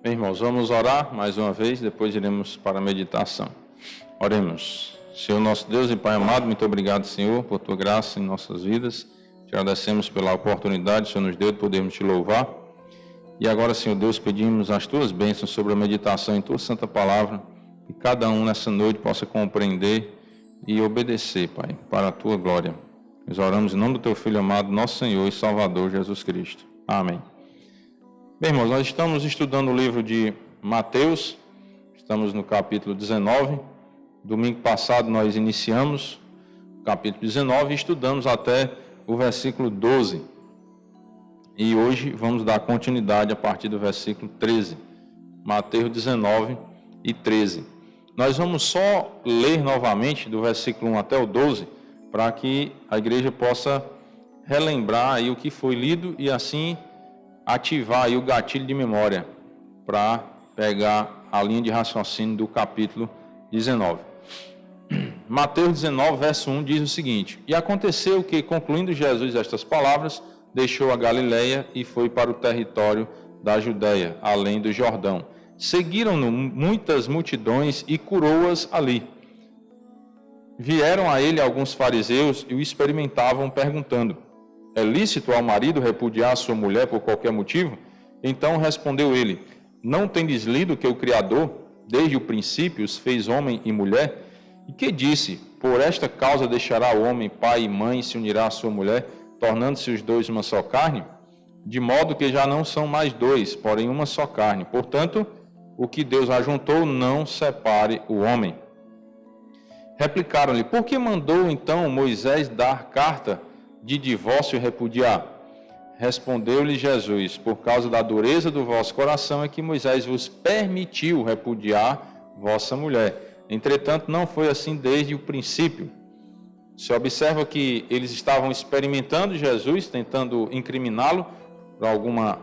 Bem, irmãos, vamos orar mais uma vez, depois iremos para a meditação. Oremos. Senhor nosso Deus e Pai amado, muito obrigado, Senhor, por Tua graça em nossas vidas. Te agradecemos pela oportunidade que o Senhor nos deu de podermos Te louvar. E agora, Senhor Deus, pedimos as Tuas bênçãos sobre a meditação em Tua Santa Palavra, que cada um nessa noite possa compreender e obedecer, Pai, para a Tua glória. Nós oramos em nome do Teu Filho amado, nosso Senhor e Salvador Jesus Cristo. Amém. Bem, irmãos, nós estamos estudando o livro de Mateus, estamos no capítulo 19. Domingo passado nós iniciamos o capítulo 19 e estudamos até o versículo 12. E hoje vamos dar continuidade a partir do versículo 13. Mateus 19 e 13. Nós vamos só ler novamente do versículo 1 até o 12, para que a igreja possa relembrar aí o que foi lido e assim ativar aí o gatilho de memória para pegar a linha de raciocínio do capítulo 19. Mateus 19, verso 1 diz o seguinte: E aconteceu que, concluindo Jesus estas palavras, deixou a Galileia e foi para o território da Judéia, além do Jordão. Seguiram-no muitas multidões e curou-as ali. Vieram a ele alguns fariseus e o experimentavam, perguntando: É lícito ao marido repudiar sua mulher por qualquer motivo? Então respondeu ele: Não tendes lido que o Criador, desde o princípio, os fez homem e mulher? E que disse: Por esta causa deixará o homem pai e mãe e se unirá à sua mulher, tornando-se os dois uma só carne? De modo que já não são mais dois, porém uma só carne. Portanto, o que Deus ajuntou, não separe o homem. Replicaram-lhe: Por que mandou então Moisés dar carta de divórcio e repudiar? Respondeu-lhe Jesus: Por causa da dureza do vosso coração é que Moisés vos permitiu repudiar vossa mulher. Entretanto, não foi assim desde o princípio. Se observa que eles estavam experimentando Jesus, tentando incriminá-lo por alguma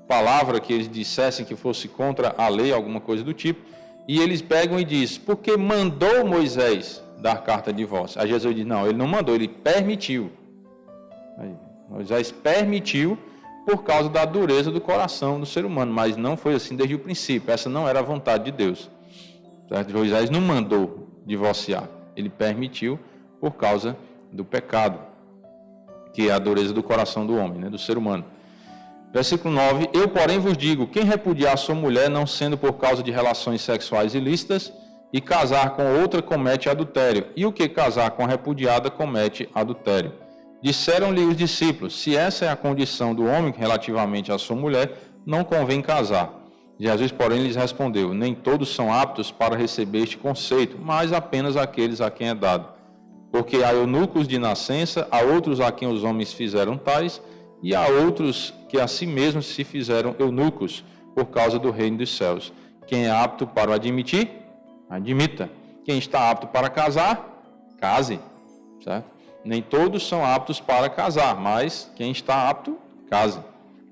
palavra que eles dissessem que fosse contra a lei, alguma coisa do tipo, e eles pegam e dizem: Porque mandou Moisés dar carta de divórcio? Aí Jesus diz: Não, ele não mandou, ele permitiu. Aí, Moisés permitiu por causa da dureza do coração do ser humano, mas não foi assim desde o princípio. Essa não era a vontade de Deus. Certo? Moisés não mandou divorciar, ele permitiu por causa do pecado, que é a dureza do coração do homem, né, do ser humano. Versículo 9: Eu, porém, vos digo, quem repudiar sua mulher, não sendo por causa de relações sexuais ilícitas, e casar com outra, comete adultério, e o que casar com a repudiada, comete adultério. Disseram-lhe os discípulos: Se essa é a condição do homem relativamente à sua mulher, não convém casar. Jesus, porém, lhes respondeu: Nem todos são aptos para receber este conceito, mas apenas aqueles a quem é dado. Porque há eunucos de nascença, há outros a quem os homens fizeram tais, e há outros que a si mesmos se fizeram eunucos, por causa do reino dos céus. Quem é apto para o admitir, admita. Quem está apto para casar, case. Certo? Nem todos são aptos para casar, mas quem está apto, case.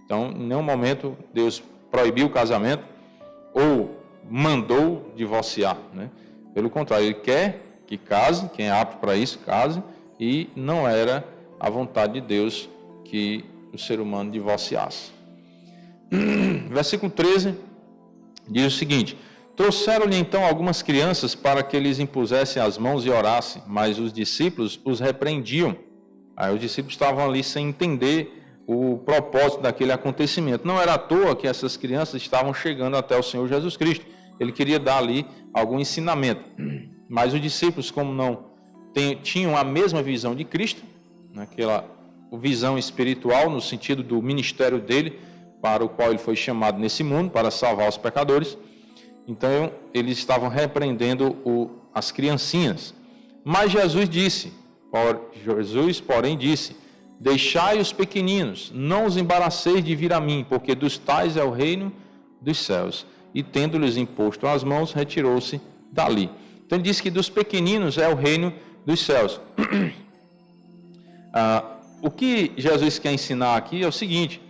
Então, em nenhum momento Deus proibiu o casamento ou mandou divorciar, né? Pelo contrário, ele quer que case, quem é apto para isso, case, e não era a vontade de Deus que o ser humano divorciasse. Versículo 13 diz o seguinte: Trouxeram-lhe então algumas crianças para que lhes impusessem as mãos e orassem, mas os discípulos os repreendiam. Aí os discípulos estavam ali sem entender o propósito daquele acontecimento. Não era à toa que essas crianças estavam chegando até o Senhor Jesus Cristo. Ele queria dar ali algum ensinamento. Mas os discípulos, como não tinham a mesma visão de Cristo, aquela visão espiritual no sentido do ministério dele, para o qual ele foi chamado nesse mundo, para salvar os pecadores, então eles estavam repreendendo as criancinhas. Mas Jesus, porém, disse: Deixai os pequeninos, não os embaraceis de vir a mim, porque dos tais é o reino dos céus. E tendo-lhes imposto as mãos, retirou-se dali. Então ele diz que dos pequeninos é o reino dos céus. O que Jesus quer ensinar aqui é o seguinte: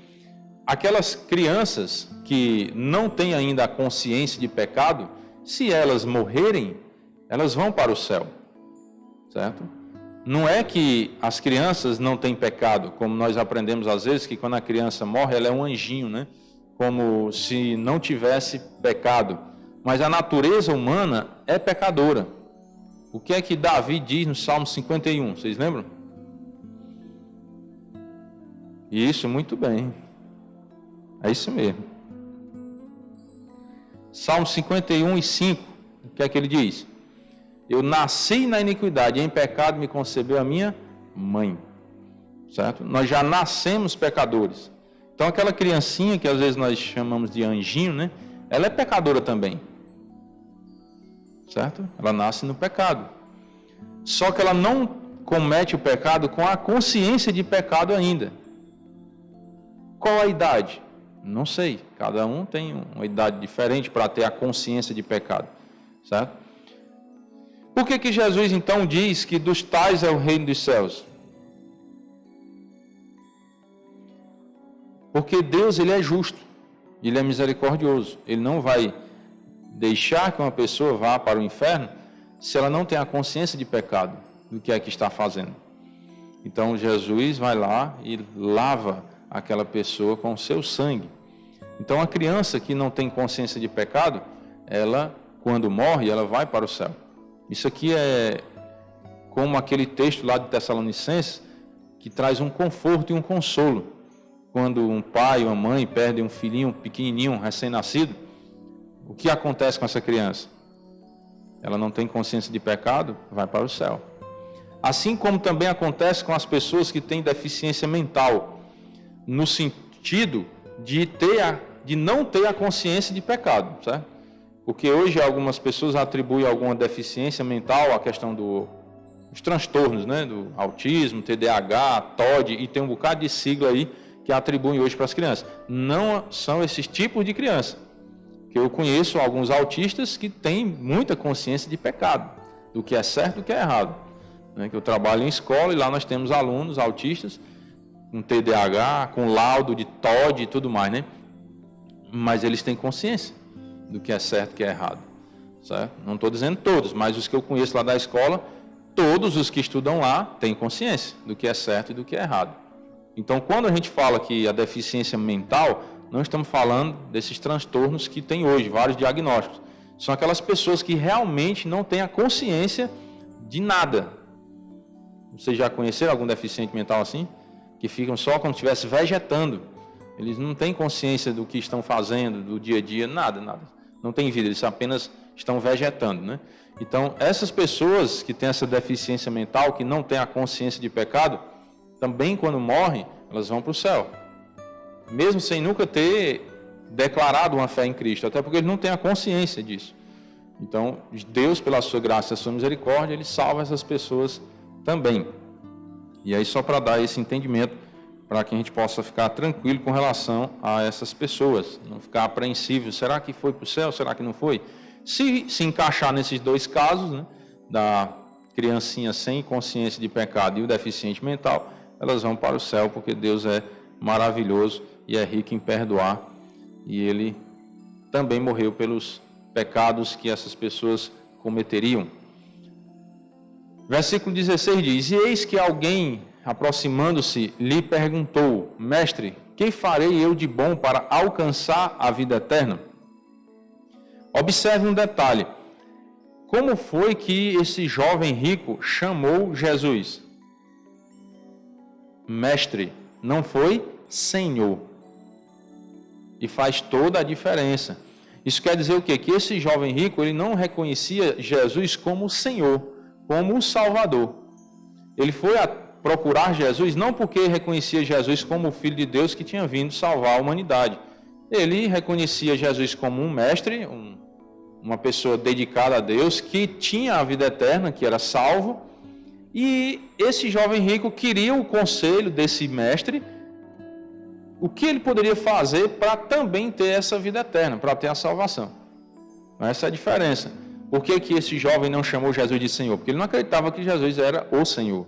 aquelas crianças que não têm ainda a consciência de pecado, se elas morrerem, elas vão para o céu, certo? Não é que as crianças não têm pecado, como nós aprendemos às vezes, que quando a criança morre, ela é um anjinho, né? como se não tivesse pecado, mas a natureza humana é pecadora. O que é que Davi diz no Salmo 51? Vocês lembram? Isso, muito bem. É isso mesmo. Salmo 51:5. O que é que ele diz? Eu nasci na iniquidade, e em pecado me concebeu a minha mãe. Certo? Nós já nascemos pecadores. Então aquela criancinha que às vezes nós chamamos de anjinho, né? Ela é pecadora também. Certo? Ela nasce no pecado. Só que ela não comete o pecado com a consciência de pecado ainda. Qual a idade? Não sei. Cada um tem uma idade diferente para ter a consciência de pecado. Certo? Por que Jesus então diz que dos tais é o reino dos céus? Porque Deus, ele é justo, ele é misericordioso. Ele não vai deixar que uma pessoa vá para o inferno se ela não tem a consciência de pecado, do que é que está fazendo. Então Jesus vai lá e lava aquela pessoa com o seu sangue. Então a criança que não tem consciência de pecado, ela, quando morre, ela vai para o céu. Isso aqui é como aquele texto lá de Tessalonicenses, que traz um conforto e um consolo. Quando um pai ou uma mãe perde um filhinho pequenininho, recém-nascido, o que acontece com essa criança? Ela não tem consciência de pecado, vai para o céu. Assim como também acontece com as pessoas que têm deficiência mental, no sentido de não ter a consciência de pecado, certo? Porque hoje algumas pessoas atribuem alguma deficiência mental à questão dos transtornos, né? Do autismo, TDAH, TOD, e tem um bocado de sigla aí que atribuem hoje para as crianças. Não são esses tipos de criança. Que eu conheço alguns autistas que têm muita consciência de pecado, do que é certo e do que é errado. Que eu trabalho em escola e lá nós temos alunos autistas com TDAH, com laudo de TOD e tudo mais, né? Mas eles têm consciência do que é certo e do que é errado. Certo? Não estou dizendo todos, mas os que eu conheço lá da escola, todos os que estudam lá têm consciência do que é certo e do que é errado. Então, quando a gente fala que a deficiência mental, não estamos falando desses transtornos que tem hoje, vários diagnósticos. São aquelas pessoas que realmente não têm a consciência de nada. Vocês já conheceram algum deficiente mental assim? Que ficam só como se estivesse vegetando. Eles não têm consciência do que estão fazendo, do dia a dia, nada. Não tem vida, eles apenas estão vegetando, né? Então, essas pessoas que têm essa deficiência mental, que não têm a consciência de pecado, também quando morrem, elas vão para o céu. Mesmo sem nunca ter declarado uma fé em Cristo, até porque eles não têm a consciência disso. Então, Deus, pela sua graça e a sua misericórdia, Ele salva essas pessoas também. E aí, só para dar esse entendimento, para que a gente possa ficar tranquilo com relação a essas pessoas, não ficar apreensivo, será que foi para o céu, será que não foi? Se encaixar nesses dois casos, né, da criancinha sem consciência de pecado e o deficiente mental, elas vão para o céu, porque Deus é maravilhoso e é rico em perdoar, e Ele também morreu pelos pecados que essas pessoas cometeriam. Versículo 16 diz: E eis que alguém, aproximando-se, lhe perguntou: Mestre, que farei eu de bom para alcançar a vida eterna? Observe um detalhe. Como foi que esse jovem rico chamou Jesus? Mestre, não foi Senhor. E faz toda a diferença. Isso quer dizer o quê? Que esse jovem rico, ele não reconhecia Jesus como o Senhor, como o Salvador. Ele foi procurar Jesus não porque reconhecia Jesus como o Filho de Deus que tinha vindo salvar a humanidade. Ele reconhecia Jesus como um mestre, uma pessoa dedicada a Deus, que tinha a vida eterna, que era salvo. E esse jovem rico queria o conselho desse mestre, o que ele poderia fazer para também ter essa vida eterna, para ter a salvação. Essa é a diferença. Por que esse jovem não chamou Jesus de Senhor? Porque ele não acreditava que Jesus era o Senhor,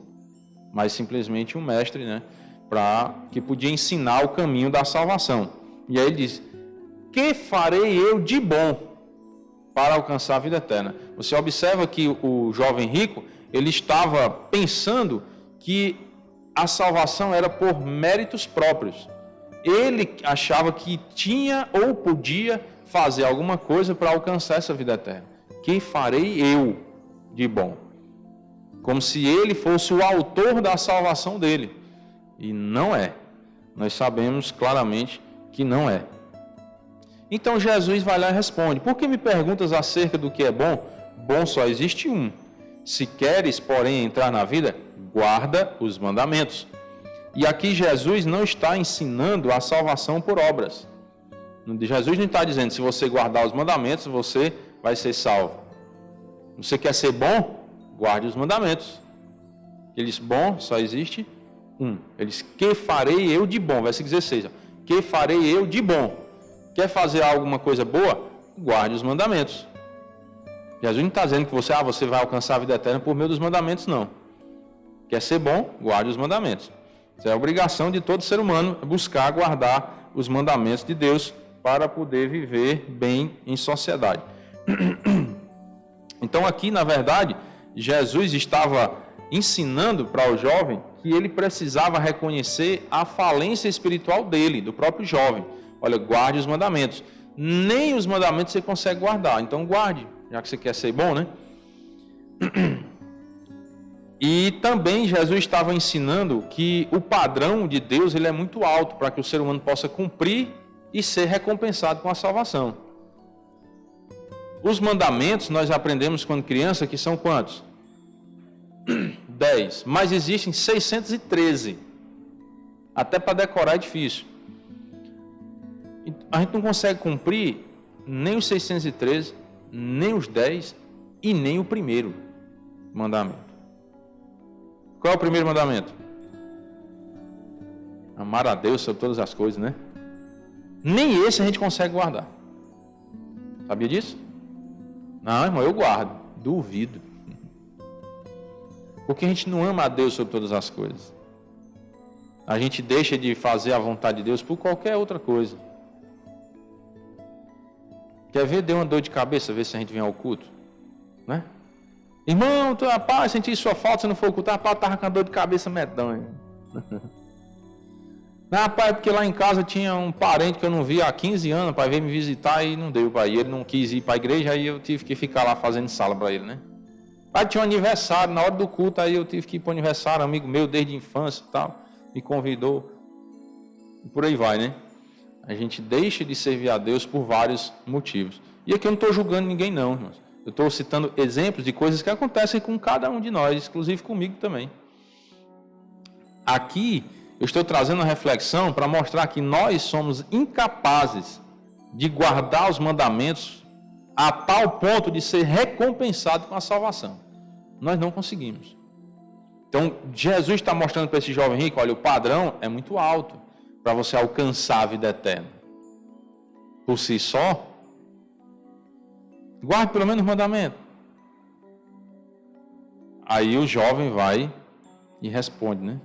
mas simplesmente um mestre, né, que podia ensinar o caminho da salvação. E aí ele diz: que farei eu de bom para alcançar a vida eterna? Você observa que o jovem rico, ele estava pensando que a salvação era por méritos próprios. ele achava que tinha ou podia fazer alguma coisa para alcançar essa vida eterna. Que farei eu de bom? Como se ele fosse o autor da salvação dele. E não é. Nós sabemos claramente que não é. Então Jesus vai lá e responde: por que me perguntas acerca do que é bom? Bom só existe um. Se queres, porém, entrar na vida, guarda os mandamentos. E aqui Jesus não está ensinando a salvação por obras. Jesus não está dizendo, se você guardar os mandamentos, você vai ser salvo. Você quer ser bom? Guarde os mandamentos. Ele diz, bom só existe um. Ele diz, que farei eu de bom? Versículo 16. Que farei eu de bom? Quer fazer alguma coisa boa? Guarde os mandamentos. Jesus não está dizendo que você vai alcançar a vida eterna por meio dos mandamentos, não. Quer ser bom? Guarde os mandamentos. Isso é a obrigação de todo ser humano, buscar guardar os mandamentos de Deus para poder viver bem em sociedade. Então aqui, na verdade, Jesus estava ensinando para o jovem que ele precisava reconhecer a falência espiritual dele, do próprio jovem. Olha, guarde os mandamentos. Nem os mandamentos você consegue guardar, então guarde, já que você quer ser bom, né? E também Jesus estava ensinando que o padrão de Deus ele é muito alto para que o ser humano possa cumprir e ser recompensado com a salvação. Os mandamentos nós aprendemos quando criança que são quantos? 10. Mas existem 613. Até para decorar é difícil. A gente não consegue cumprir nem os 613, nem os 10 e nem o primeiro mandamento. Qual é o primeiro mandamento? Amar a Deus sobre todas as coisas, né? Nem esse a gente consegue guardar. Sabia disso? Não, irmão, eu guardo. Duvido. Porque a gente não ama a Deus sobre todas as coisas. A gente deixa de fazer a vontade de Deus por qualquer outra coisa. Quer ver? Deu uma dor de cabeça, ver se a gente vem ao culto. Né? Irmão, rapaz, senti sua falta, se não for o culto, rapaz, estava com a dor de cabeça medonha. Rapaz, porque lá em casa tinha um parente que eu não via há 15 anos, pai, veio me visitar e não deu para ir. Ele não quis ir para a igreja, aí eu tive que ficar lá fazendo sala para ele, né? Pai, tinha um aniversário, na hora do culto, aí eu tive que ir para o aniversário, amigo meu desde a infância e tal, me convidou. E por aí vai, né? A gente deixa de servir a Deus por vários motivos. E aqui eu não estou julgando ninguém não, irmãos. Eu estou citando exemplos de coisas que acontecem com cada um de nós, inclusive comigo também. Aqui eu estou trazendo uma reflexão para mostrar que nós somos incapazes de guardar os mandamentos a tal ponto de ser recompensado com a salvação. Nós não conseguimos. Então, Jesus está mostrando para esse jovem rico, olha, o padrão é muito alto para você alcançar a vida eterna. Por si só, guarde pelo menos o mandamento. Aí o jovem vai e responde, né?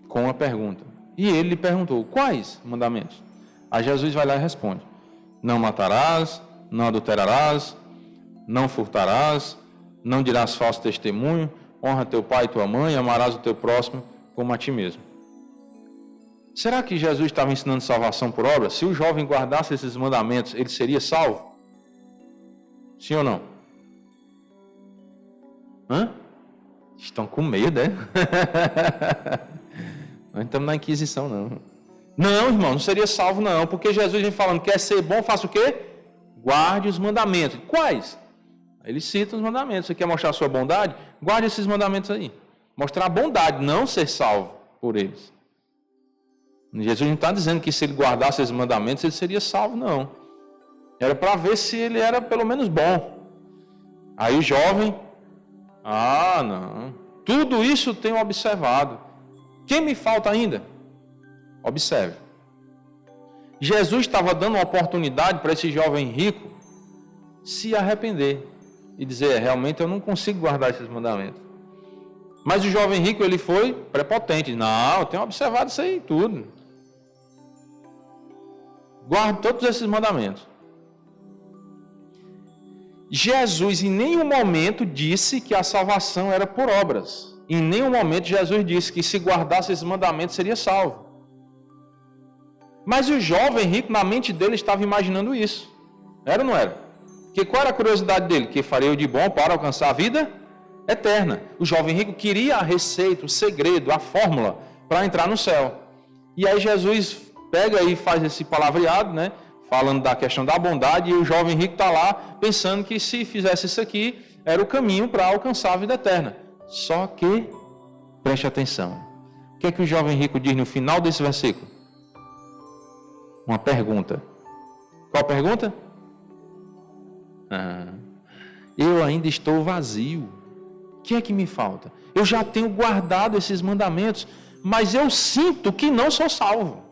Com uma pergunta. E ele lhe perguntou, quais mandamentos? Aí Jesus vai lá e responde, não matarás, não adulterarás, não furtarás, não dirás falso testemunho, honra teu pai e tua mãe, amarás o teu próximo como a ti mesmo. Será que Jesus estava ensinando salvação por obra? Se o jovem guardasse esses mandamentos, ele seria salvo? Sim ou não? Hã? Estão com medo, é? Nós não estamos na Inquisição, não. Não, irmão, não seria salvo, não. Porque Jesus vem falando, quer ser bom, faça o quê? Guarde os mandamentos. Quais? Ele cita os mandamentos. Você quer mostrar a sua bondade? Guarde esses mandamentos aí. Mostrar a bondade, não ser salvo por eles. Jesus não está dizendo que se ele guardasse esses mandamentos, ele seria salvo, não. Era para ver se ele era pelo menos bom. Aí o jovem, não. Tudo isso eu tenho observado. Quem me falta ainda? Observe. Jesus estava dando uma oportunidade para esse jovem rico se arrepender e dizer, realmente eu não consigo guardar esses mandamentos. Mas o jovem rico, ele foi prepotente. Não, eu tenho observado isso aí tudo. Guarde todos esses mandamentos. Jesus em nenhum momento disse que a salvação era por obras. Em nenhum momento Jesus disse que se guardasse esses mandamentos seria salvo. Mas o jovem rico, na mente dele, estava imaginando isso. Era ou não era? Porque qual era a curiosidade dele? Que faria eu de bom para alcançar a vida eterna. O jovem rico queria a receita, o segredo, a fórmula para entrar no céu. E aí Jesus pega e faz esse palavreado, né? Falando da questão da bondade, e o jovem rico está lá pensando que se fizesse isso aqui, era o caminho para alcançar a vida eterna. Só que, preste atenção, o que é que o jovem rico diz no final desse versículo? Uma pergunta. Qual pergunta? Eu ainda estou vazio. O que é que me falta? Eu já tenho guardado esses mandamentos, mas eu sinto que não sou salvo.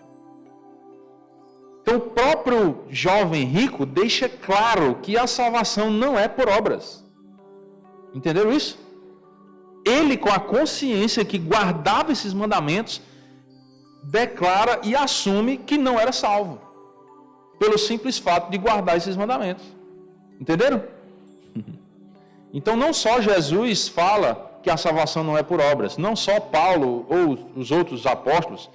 Então, o próprio jovem rico deixa claro que a salvação não é por obras. Entenderam isso? Ele, com a consciência que guardava esses mandamentos, declara e assume que não era salvo, pelo simples fato de guardar esses mandamentos. Entenderam? Então, não só Jesus fala que a salvação não é por obras, não só Paulo ou os outros apóstolos,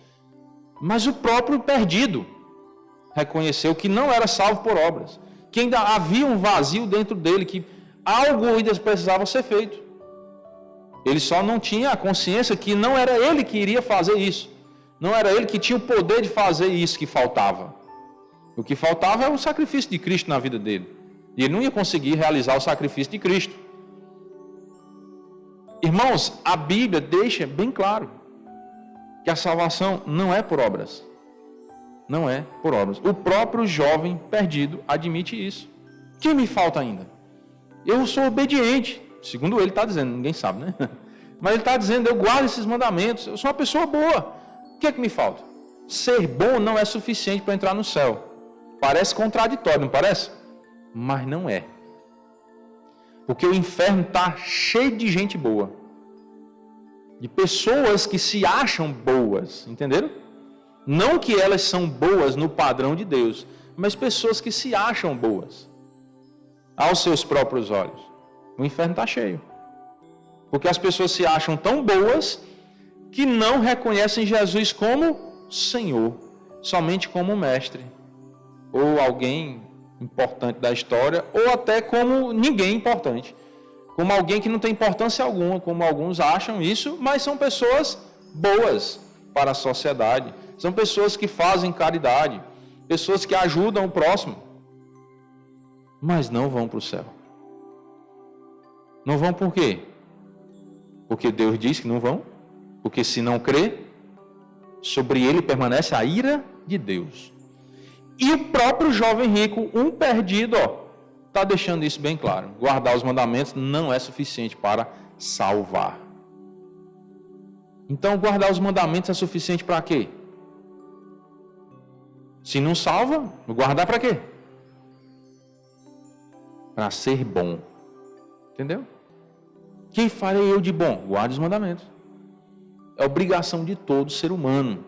mas o próprio perdido reconheceu que não era salvo por obras, que ainda havia um vazio dentro dele, que algo ainda precisava ser feito. Ele só não tinha a consciência que não era ele que iria fazer isso, não era ele que tinha o poder de fazer isso que faltava. O que faltava era o sacrifício de Cristo na vida dele, e ele não ia conseguir realizar o sacrifício de Cristo. Irmãos, a Bíblia deixa bem claro que a salvação não é por obras. Não é por obras. O próprio jovem perdido admite isso. O que me falta ainda? Eu sou obediente. Segundo ele está dizendo, ninguém sabe, né? Mas ele está dizendo, eu guardo esses mandamentos, eu sou uma pessoa boa. O que é que me falta? Ser bom não é suficiente para entrar no céu. Parece contraditório, não parece? Mas não é. Porque o inferno está cheio de gente boa. De pessoas que se acham boas, entenderam? Não que elas são boas no padrão de Deus, mas pessoas que se acham boas aos seus próprios olhos. O inferno está cheio. Porque as pessoas se acham tão boas que não reconhecem Jesus como Senhor, somente como mestre, ou alguém importante da história, ou até como ninguém importante, como alguém que não tem importância alguma, como alguns acham isso, mas são pessoas boas para a sociedade. São pessoas que fazem caridade, pessoas que ajudam o próximo, mas não vão para o céu. Não vão por quê? Porque Deus diz que não vão, porque se não crê, sobre ele permanece a ira de Deus. E o próprio jovem rico, um perdido, está deixando isso bem claro. Guardar os mandamentos não é suficiente para salvar. Então, guardar os mandamentos é suficiente para quê? Se não salva, guardar para quê? Para ser bom. Entendeu? Quem farei eu de bom? Guarde os mandamentos. É obrigação de todo ser humano.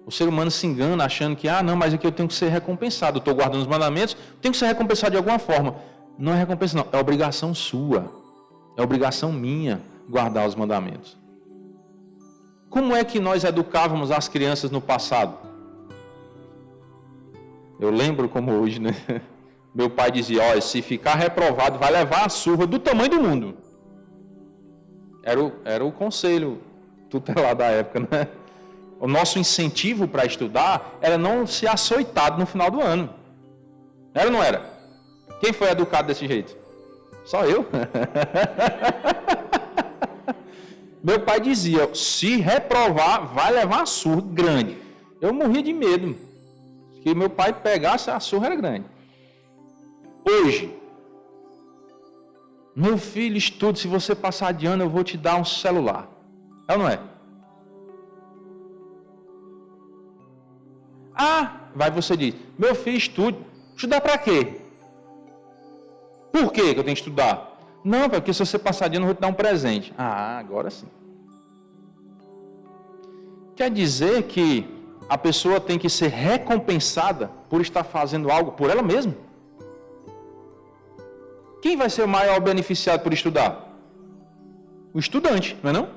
O ser humano se engana achando que, não, mas aqui eu tenho que ser recompensado. Eu estou guardando os mandamentos, tenho que ser recompensado de alguma forma. Não é recompensa, não. É obrigação sua. É obrigação minha guardar os mandamentos. Como é que nós educávamos as crianças no passado? Eu lembro como hoje, né? Meu pai dizia, se ficar reprovado, vai levar a surra do tamanho do mundo. Era o conselho tutelar da época, né? O nosso incentivo para estudar era não ser açoitado no final do ano. Era ou não era? Quem foi educado desse jeito? Só eu. Meu pai dizia, se reprovar, vai levar a surra grande. Eu morria de medo. Que meu pai pegasse, a surra era grande. Hoje, meu filho, estude, se você passar de ano, eu vou te dar um celular. É ou não é? Vai você diz, meu filho, estude. Estudar para quê? Por quê que eu tenho que estudar? Não, porque se você passar de ano, eu vou te dar um presente. Agora sim. Quer dizer que a pessoa tem que ser recompensada por estar fazendo algo por ela mesma? Quem vai ser o maior beneficiado por estudar? O estudante, não é não?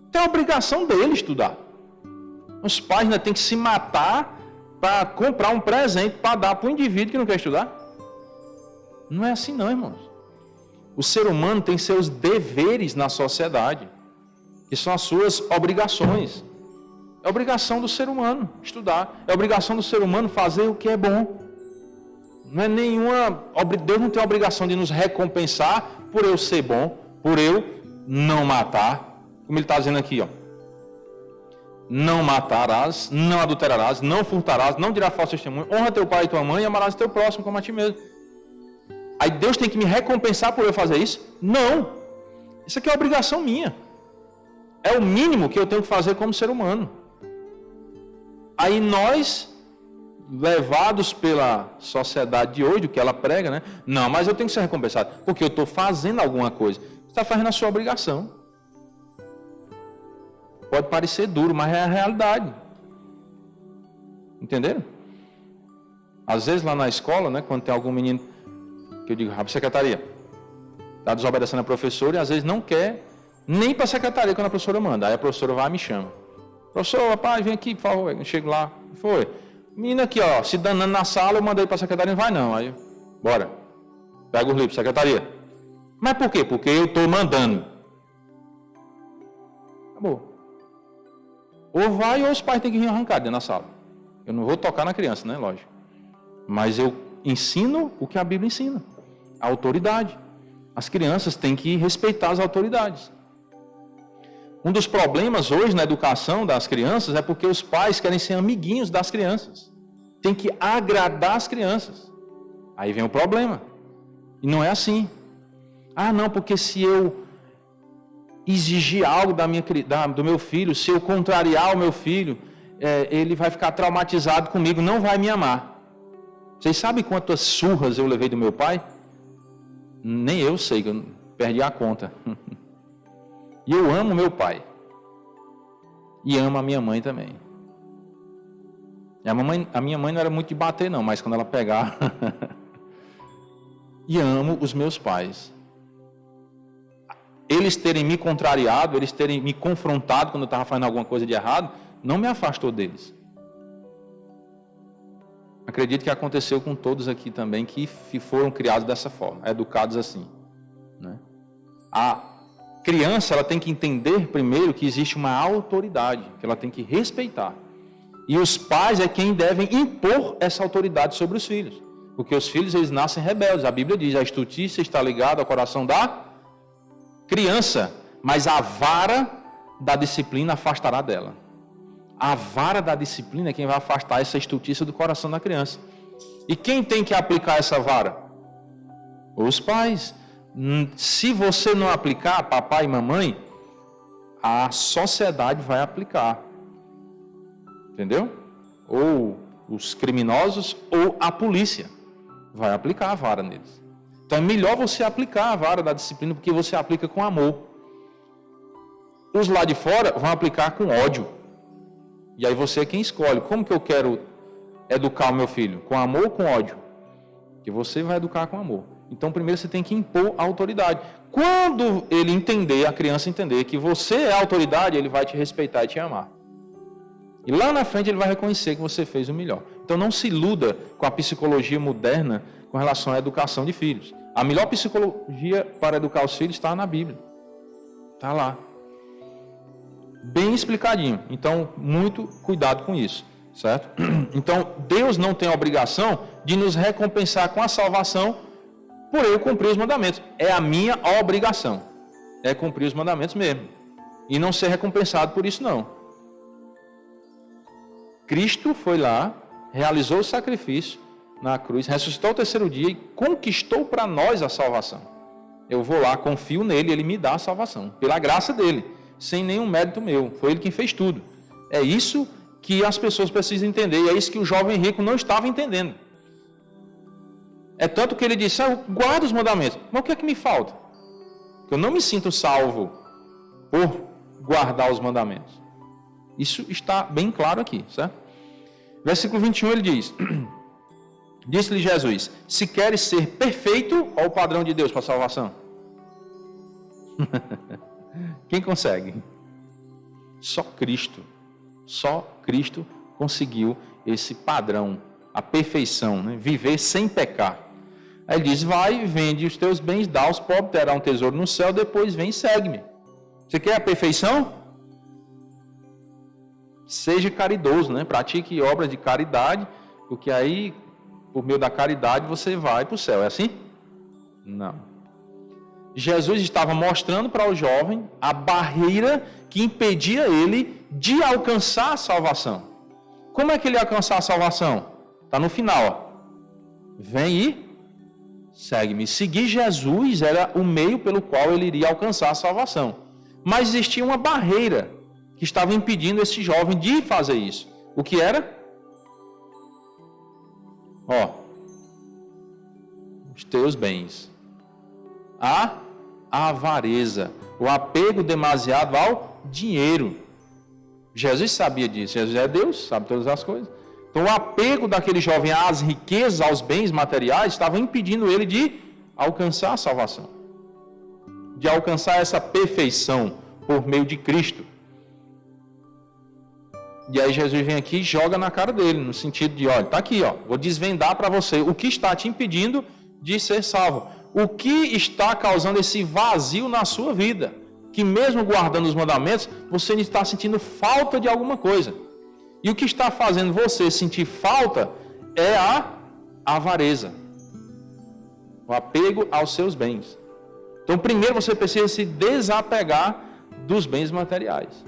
Então é a obrigação dele estudar. Os pais ainda têm que se matar para comprar um presente para dar para o indivíduo que não quer estudar. Não é assim não, irmãos. O ser humano tem seus deveres na sociedade, que são as suas obrigações. É obrigação do ser humano estudar. É obrigação do ser humano fazer o que é bom. Não é nenhuma... Deus não tem a obrigação de nos recompensar por eu ser bom, por eu não matar. Como ele está dizendo aqui, ó. Não matarás, não adulterarás, não furtarás, não dirás falso testemunho, honra teu pai e tua mãe e amarás teu próximo como a ti mesmo. Aí Deus tem que me recompensar por eu fazer isso? Não. Isso aqui é obrigação minha. É o mínimo que eu tenho que fazer como ser humano. Aí nós, levados pela sociedade de hoje, do que ela prega, né? Não, mas eu tenho que ser recompensado, porque eu estou fazendo alguma coisa. Você está fazendo a sua obrigação. Pode parecer duro, mas é a realidade. Entenderam? Às vezes lá na escola, né, quando tem algum menino que eu digo, vai para a secretaria, está desobedecendo a professora e às vezes não quer nem para a secretaria quando a professora manda. Aí a professora vai e me chama. Professor, rapaz, vem aqui, por favor. Eu chego lá. Foi. Menina aqui, ó, se danando na sala, eu mandei para a secretaria, não vai não. Aí, bora. Pega os livros, secretaria. Mas por quê? Porque eu estou mandando. Acabou. Ou vai ou os pais têm que vir arrancar dentro da sala. Eu não vou tocar na criança, né? Lógico. Mas eu ensino o que a Bíblia ensina. A autoridade. As crianças têm que respeitar as autoridades. Um dos problemas hoje na educação das crianças é porque os pais querem ser amiguinhos das crianças. Tem que agradar as crianças. Aí vem o problema. E não é assim. Ah, não, porque se eu exigir algo do meu filho, se eu contrariar o meu filho, ele vai ficar traumatizado comigo, não vai me amar. Vocês sabem quantas surras eu levei do meu pai? Nem eu sei, que eu perdi a conta. E eu amo meu pai. E amo a minha mãe também. A minha mãe não era muito de bater não, mas quando ela pegar... E amo os meus pais. Eles terem me contrariado, eles terem me confrontado quando eu estava fazendo alguma coisa de errado, não me afastou deles. Acredito que aconteceu com todos aqui também, que foram criados dessa forma, educados assim. Né? A criança, ela tem que entender primeiro que existe uma autoridade, que ela tem que respeitar. E os pais é quem devem impor essa autoridade sobre os filhos. Porque os filhos, eles nascem rebeldes. A Bíblia diz, a estultícia está ligada ao coração da criança, mas a vara da disciplina afastará dela. A vara da disciplina é quem vai afastar essa estultícia do coração da criança. E quem tem que aplicar essa vara? Os pais. Se você não aplicar, papai e mamãe, a sociedade vai aplicar. Entendeu? Ou os criminosos ou a polícia vai aplicar a vara neles. Então é melhor você aplicar a vara da disciplina, porque você aplica com amor. Os lá de fora vão aplicar com ódio. E aí você é quem escolhe. Como que eu quero educar o meu filho? Com amor ou com ódio? Que você vai educar com amor. Então primeiro você tem que impor a autoridade. Quando ele entender, a criança entender que você é a autoridade, ele vai te respeitar e te amar. E lá na frente ele vai reconhecer que você fez o melhor. Então não se iluda com a psicologia moderna com relação à educação de filhos. A melhor psicologia para educar os filhos está na Bíblia. Está lá. Bem explicadinho. Então, muito cuidado com isso. Certo? Então, Deus não tem a obrigação de nos recompensar com a salvação por eu cumprir os mandamentos. É a minha obrigação. É cumprir os mandamentos mesmo. E não ser recompensado por isso, não. Cristo foi lá, realizou o sacrifício na cruz, ressuscitou ao terceiro dia e conquistou para nós a salvação. Eu vou lá, confio nele, ele me dá a salvação, pela graça dele, sem nenhum mérito meu. Foi ele quem fez tudo. É isso que as pessoas precisam entender, e é isso que o jovem rico não estava entendendo. É tanto que ele disse, eu guardo os mandamentos, mas o que é que me falta? Eu não me sinto salvo por guardar os mandamentos. Isso está bem claro aqui, certo? Versículo 21 ele diz, disse-lhe Jesus, se queres ser perfeito, qual o padrão de Deus para a salvação? Quem consegue? Só Cristo conseguiu esse padrão, a perfeição, né? Viver sem pecar. Aí ele diz, vai, vende os teus bens, dá aos pobres, terá um tesouro no céu, depois vem e segue-me. Você quer a perfeição? Seja caridoso, né? Pratique obras de caridade, porque aí, por meio da caridade, você vai para o céu. É assim? Não. Jesus estava mostrando para o jovem a barreira que impedia ele de alcançar a salvação. Como é que ele ia alcançar a salvação? Está no final. Ó. Vem e segue-me. Seguir Jesus era o meio pelo qual ele iria alcançar a salvação. Mas existia uma barreira que estava impedindo esse jovem de fazer isso. O que era? Os teus bens. A avareza, o apego demasiado ao dinheiro. Jesus sabia disso. Jesus é Deus, sabe todas as coisas. Então, o apego daquele jovem às riquezas, aos bens materiais, estava impedindo ele de alcançar a salvação, de alcançar essa perfeição por meio de Cristo. E aí Jesus vem aqui e joga na cara dele, no sentido de, olha, está aqui, ó, vou desvendar para você o que está te impedindo de ser salvo. O que está causando esse vazio na sua vida, que mesmo guardando os mandamentos, você está sentindo falta de alguma coisa. E o que está fazendo você sentir falta é a avareza, o apego aos seus bens. Então, primeiro você precisa se desapegar dos bens materiais.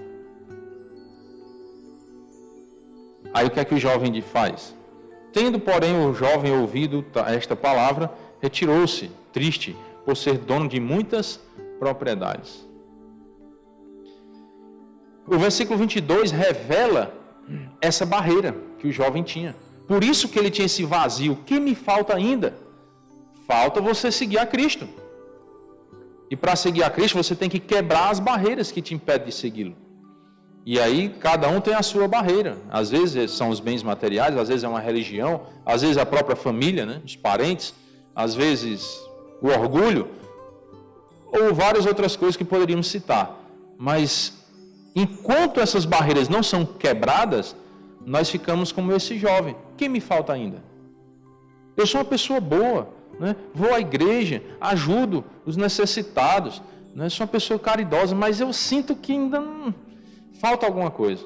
Aí o que é que o jovem faz? Tendo, porém, o jovem ouvido esta palavra, retirou-se, triste, por ser dono de muitas propriedades. O versículo 22 revela essa barreira que o jovem tinha. Por isso que ele tinha esse vazio. O que me falta ainda? Falta você seguir a Cristo. E para seguir a Cristo, você tem que quebrar as barreiras que te impedem de segui-lo. E aí, cada um tem a sua barreira. Às vezes são os bens materiais, às vezes é uma religião, às vezes a própria família, né? Os parentes, às vezes o orgulho, ou várias outras coisas que poderíamos citar. Mas enquanto essas barreiras não são quebradas, nós ficamos como esse jovem. O que me falta ainda? Eu sou uma pessoa boa, né? Vou à igreja, ajudo os necessitados, né? Sou uma pessoa caridosa, mas eu sinto que ainda não falta alguma coisa.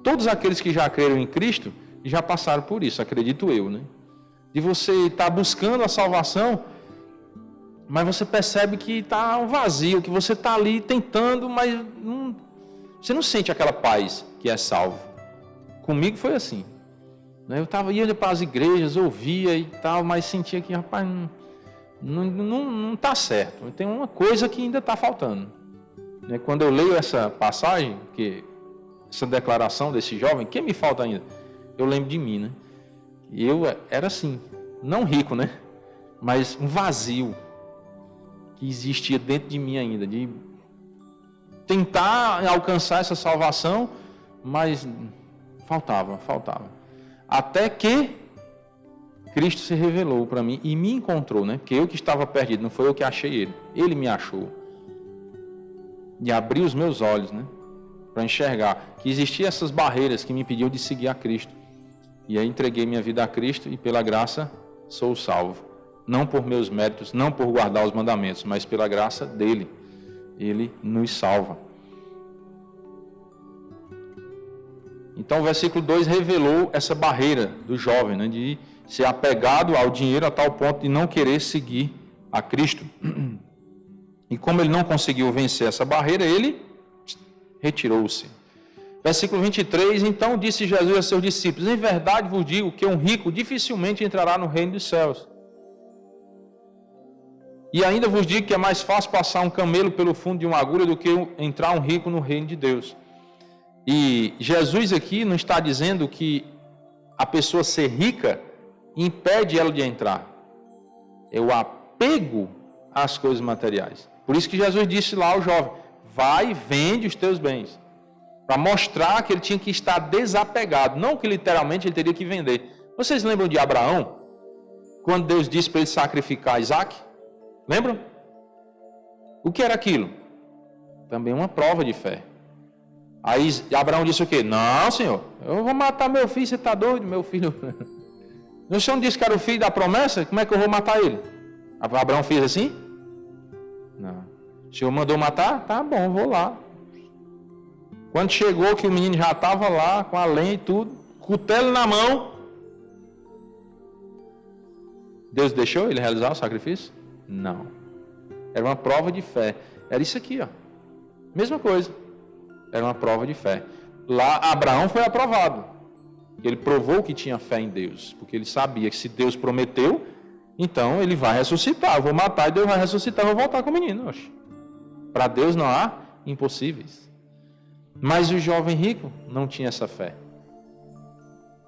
Todos aqueles que já creram em Cristo já passaram por isso, acredito eu, né? De você estar buscando a salvação, mas você percebe que está um vazio, que você está ali tentando, mas você não sente aquela paz que é salvo. Comigo foi assim. Eu ia para as igrejas, ouvia e tal, mas sentia que, rapaz, não está certo. Tem uma coisa que ainda está faltando. Quando eu leio essa passagem, essa declaração desse jovem, o que me falta ainda? Eu lembro de mim, né? Eu era assim, não rico, né? Mas um vazio que existia dentro de mim ainda, de tentar alcançar essa salvação, mas faltava. Até que Cristo se revelou para mim e me encontrou, né? Porque eu que estava perdido, não foi eu que achei ele. Ele me achou. E abriu os meus olhos, né? Para enxergar que existiam essas barreiras que me impediam de seguir a Cristo. E aí entreguei minha vida a Cristo e pela graça sou salvo. Não por meus méritos, não por guardar os mandamentos, mas pela graça dele. Ele nos salva. Então o versículo 2 revelou essa barreira do jovem, né, de ser apegado ao dinheiro a tal ponto de não querer seguir a Cristo. E como ele não conseguiu vencer essa barreira, ele retirou-se. Versículo 23, então disse Jesus a seus discípulos, em verdade vos digo que um rico dificilmente entrará no reino dos céus. E ainda vos digo que é mais fácil passar um camelo pelo fundo de uma agulha do que entrar um rico no reino de Deus. E Jesus aqui não está dizendo que a pessoa ser rica impede ela de entrar. É o apego às coisas materiais. Por isso que Jesus disse lá ao jovem, vai e vende os teus bens. Para mostrar que ele tinha que estar desapegado. Não que literalmente ele teria que vender. Vocês lembram de Abraão? Quando Deus disse para ele sacrificar Isaac? Lembram? O que era aquilo? Também uma prova de fé. Aí Abraão disse o quê? Não, senhor, eu vou matar meu filho, você está doido, meu filho? O senhor não disse que era o filho da promessa? Como é que eu vou matar ele? Abraão fez assim? Não. O senhor mandou matar? Tá bom, vou lá. Quando chegou que o menino já estava lá, com a lenha e tudo, cutelo na mão, Deus deixou ele realizar o sacrifício? Não. Era uma prova de fé. Era isso aqui, ó. Mesma coisa. Era uma prova de fé. Lá, Abraão foi aprovado. Ele provou que tinha fé em Deus. Porque ele sabia que se Deus prometeu, então ele vai ressuscitar. Eu vou matar e Deus vai ressuscitar. Eu vou voltar com o menino. Para Deus não há impossíveis. Mas o jovem rico não tinha essa fé.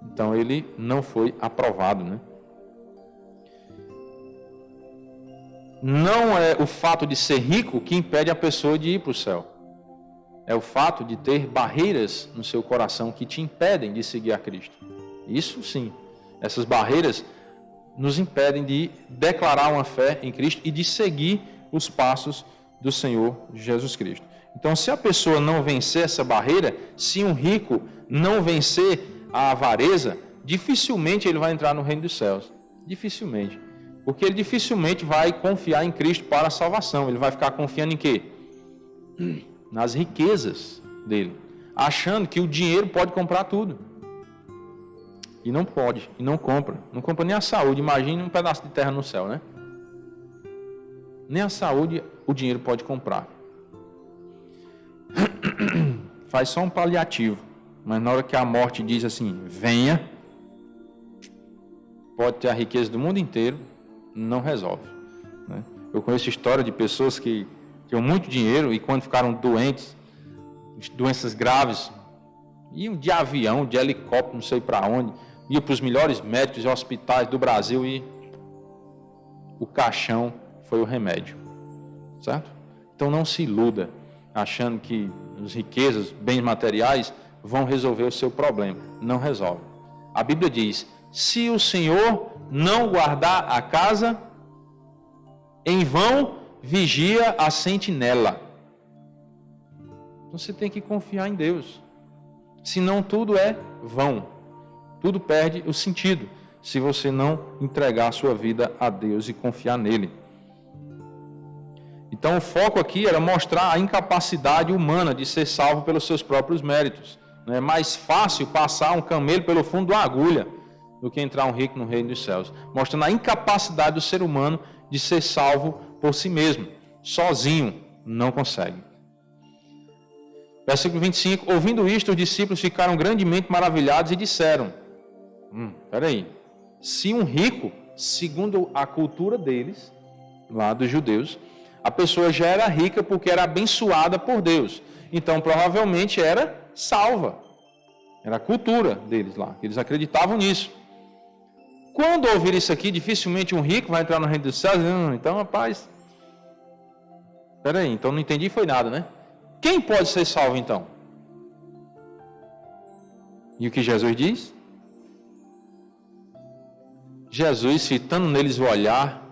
Então ele não foi aprovado, né? Não é o fato de ser rico que impede a pessoa de ir para o céu. É o fato de ter barreiras no seu coração que te impedem de seguir a Cristo. Isso sim. Essas barreiras nos impedem de declarar uma fé em Cristo e de seguir os passos do Senhor Jesus Cristo. Então, se a pessoa não vencer essa barreira, se um rico não vencer a avareza, dificilmente ele vai entrar no reino dos céus. Dificilmente. Porque ele dificilmente vai confiar em Cristo para a salvação. Ele vai ficar confiando em quê? Nas riquezas dele. Achando que o dinheiro pode comprar tudo. E não pode. E não compra. Não compra nem a saúde. Imagine um pedaço de terra no céu, né? Nem a saúde o dinheiro pode comprar. Faz só um paliativo. Mas na hora que a morte diz assim, venha, pode ter a riqueza do mundo inteiro, não resolve, né? Eu conheço história de pessoas que tinham muito dinheiro e quando ficaram doentes, doenças graves, iam de avião, de helicóptero, não sei para onde, iam para os melhores médicos e hospitais do Brasil e o caixão foi o remédio, certo? Então não se iluda achando que as riquezas, bens materiais vão resolver o seu problema. Não resolve. A Bíblia diz, se o Senhor não guardar a casa, em vão vigia a sentinela. Então você tem que confiar em Deus. Senão tudo é vão. Tudo perde o sentido se você não entregar a sua vida a Deus e confiar nele. Então o foco aqui era mostrar a incapacidade humana de ser salvo pelos seus próprios méritos. É mais fácil passar um camelo pelo fundo de uma agulha do que entrar um rico no reino dos céus, mostrando a incapacidade do ser humano de ser salvo por si mesmo, sozinho, não consegue. Versículo 25, ouvindo isto, os discípulos ficaram grandemente maravilhados e disseram, peraí, se um rico, segundo a cultura deles, lá dos judeus, a pessoa já era rica porque era abençoada por Deus, então provavelmente era salva, era a cultura deles lá, eles acreditavam nisso. Quando ouvir isso aqui, dificilmente um rico vai entrar no reino dos céus. Então, rapaz, peraí, então não entendi foi nada, né? Quem pode ser salvo então? E o que Jesus diz? Jesus, fitando neles o olhar,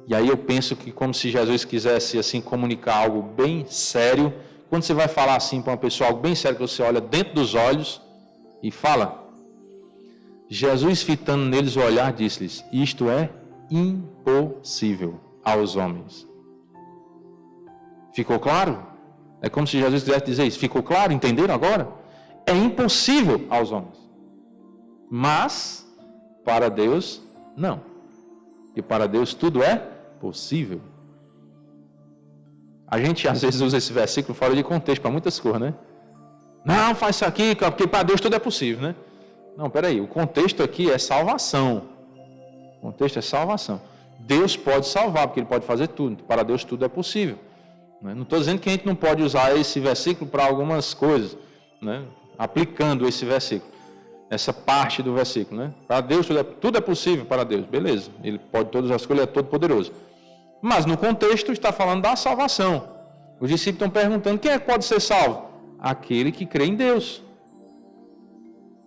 e aí eu penso que como se Jesus quisesse assim comunicar algo bem sério. Quando você vai falar assim para uma pessoa, algo bem sério, que você olha dentro dos olhos e fala... Jesus, fitando neles o olhar, disse-lhes, isto é impossível aos homens. Ficou claro? É como se Jesus quisesse dizer isso. Ficou claro? Entenderam agora? É impossível aos homens. Mas, para Deus, não. E para Deus tudo é possível. A gente às vezes usa esse versículo fora de contexto para muitas coisas, né? Não, faz isso aqui, porque para Deus tudo é possível, né? Não, peraí, o contexto aqui é salvação. O contexto é salvação. Deus pode salvar, porque Ele pode fazer tudo. Para Deus tudo é possível. Não estou dizendo que a gente não pode usar esse versículo para algumas coisas, né? Aplicando esse versículo, essa parte do versículo, né? Para Deus tudo é possível para Deus, beleza. Ele pode todas as coisas, Ele é todo poderoso. Mas no contexto está falando da salvação. Os discípulos estão perguntando, quem é que pode ser salvo? Aquele que crê em Deus.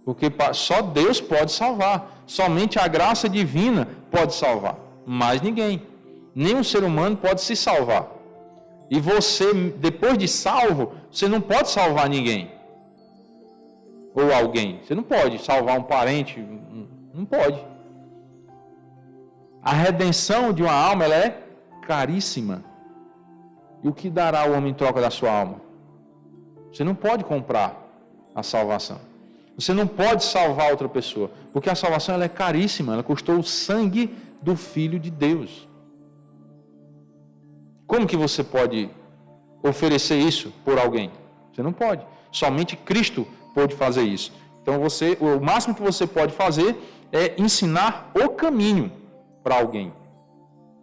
Porque só Deus pode salvar. Somente a graça divina pode salvar. Mais ninguém. Nenhum ser humano pode se salvar. E você, depois de salvo, você não pode salvar ninguém. ou alguém. Você não pode salvar um parente, não pode. A redenção de uma alma, ela é caríssima. E o que dará o homem em troca da sua alma? Você não pode comprar a salvação. Você não pode salvar outra pessoa, porque a salvação ela é caríssima, ela custou o sangue do Filho de Deus. Como que você pode oferecer isso por alguém? Você não pode. Somente Cristo pode fazer isso. Então o máximo que você pode fazer é ensinar o caminho para alguém.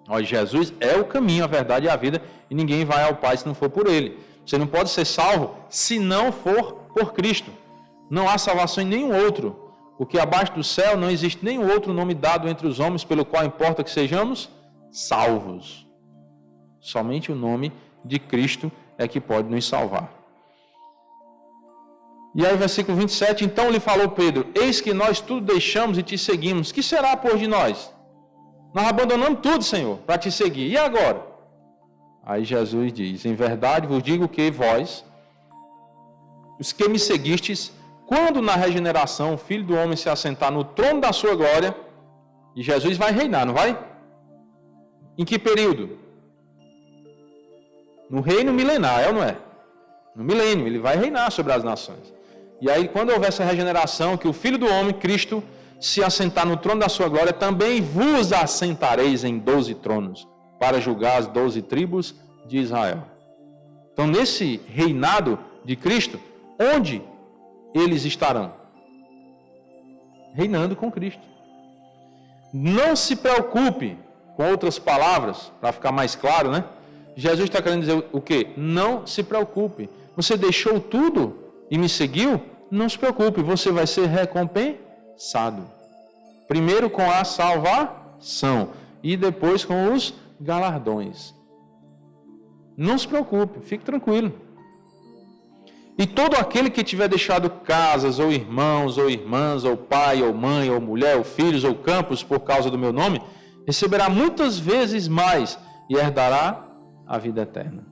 Olha, Jesus é o caminho, a verdade e a vida, e ninguém vai ao Pai se não for por Ele. Você não pode ser salvo se não for por Cristo. Não há salvação em nenhum outro, porque abaixo do céu não existe nenhum outro nome dado entre os homens pelo qual importa que sejamos salvos. Somente o nome de Cristo é que pode nos salvar. E aí, versículo 27, então lhe falou Pedro, eis que nós tudo deixamos e te seguimos, que será por de nós? Nós abandonamos tudo, Senhor, para te seguir, e agora? Aí Jesus diz, em verdade vos digo que vós, os que me seguistes, quando na regeneração o Filho do Homem se assentar no trono da sua glória, e Jesus vai reinar, não vai? Em que período? No reino milenar, é ou não é? No milênio, ele vai reinar sobre as nações. E aí, quando houver essa regeneração, que o Filho do Homem, Cristo, se assentar no trono da sua glória, também vos assentareis em 12 tronos, para julgar as 12 tribos de Israel. Então, nesse reinado de Cristo, onde eles estarão? Reinando com Cristo. Não se preocupe, com outras palavras, para ficar mais claro, né? Jesus está querendo dizer o quê? Não se preocupe. Você deixou tudo e me seguiu? Não se preocupe, você vai ser recompensado. Primeiro com a salvação e depois com os galardões. Não se preocupe, fique tranquilo. E todo aquele que tiver deixado casas, ou irmãos, ou irmãs, ou pai, ou mãe, ou mulher, ou filhos, ou campos, por causa do meu nome, receberá muitas vezes mais e herdará a vida eterna.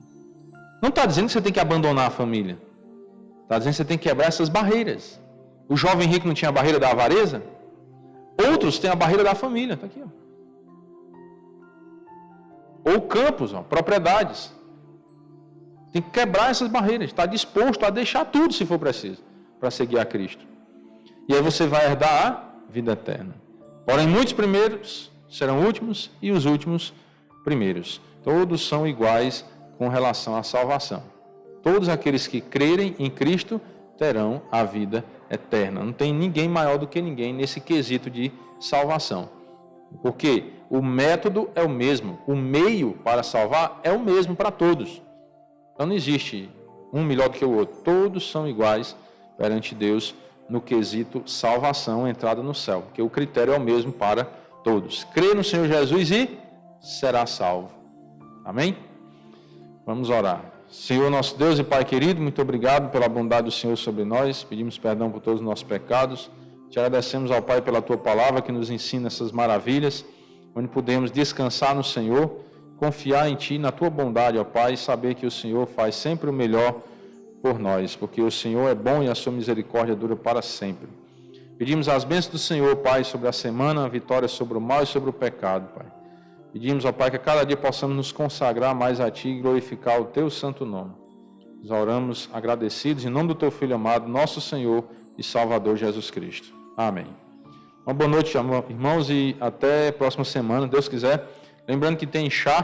Não está dizendo que você tem que abandonar a família. Está dizendo que você tem que quebrar essas barreiras. O jovem rico não tinha a barreira da avareza? Outros têm a barreira da família. Está aqui, ó. Ou campos, ó, propriedades. Tem que quebrar essas barreiras. Está disposto a deixar tudo, se for preciso, para seguir a Cristo. E aí você vai herdar a vida eterna. Porém, muitos primeiros serão últimos e os últimos primeiros. Todos são iguais com relação à salvação. Todos aqueles que crerem em Cristo terão a vida eterna. Não tem ninguém maior do que ninguém nesse quesito de salvação. Porque o método é o mesmo, o meio para salvar é o mesmo para todos. Então não existe um melhor do que o outro. Todos são iguais perante Deus no quesito salvação, entrada no céu. Porque o critério é o mesmo para todos. Crê no Senhor Jesus e será salvo. Amém? Vamos orar. Senhor nosso Deus e Pai querido, muito obrigado pela bondade do Senhor sobre nós. Pedimos perdão por todos os nossos pecados. Te agradecemos ao Pai pela Tua palavra que nos ensina essas maravilhas, onde podemos descansar no Senhor, confiar em Ti, na Tua bondade, ó Pai, e saber que o Senhor faz sempre o melhor por nós, porque o Senhor é bom e a Sua misericórdia dura para sempre. Pedimos as bênçãos do Senhor, Pai, sobre a semana, a vitória sobre o mal e sobre o pecado, Pai. Pedimos, ó Pai, que a cada dia possamos nos consagrar mais a Ti e glorificar o Teu santo nome. Nós oramos agradecidos em nome do Teu Filho amado, nosso Senhor e Salvador Jesus Cristo. Amém. Uma boa noite, irmãos, e até a próxima semana, Deus quiser. Lembrando que tem chá,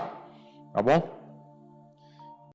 tá bom?